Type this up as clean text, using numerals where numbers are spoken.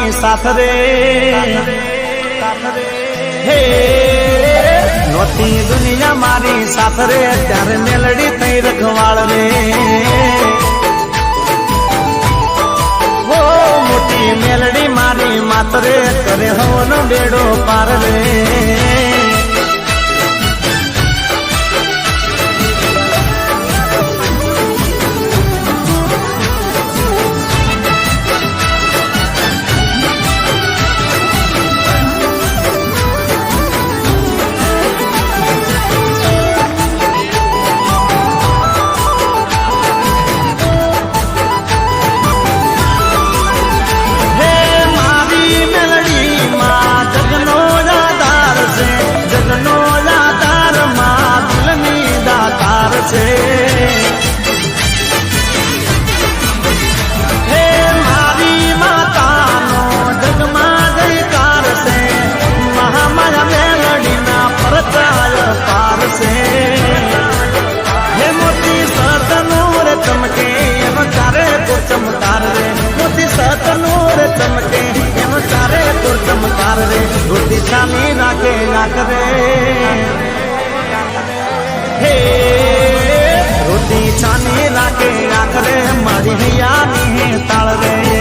મારી સાથ રે હે નોતી દુનિયા મારી સાથ રે ત્યારે મેલડી થઈ રખવાળ રે હો મોટી મેલડી મારી માતરે કરે હવનો બેડો પાર રે रोटी छानी नाके नाक रे हे रोटी छानी नाके नाक रे मारी हैया नी ताल रे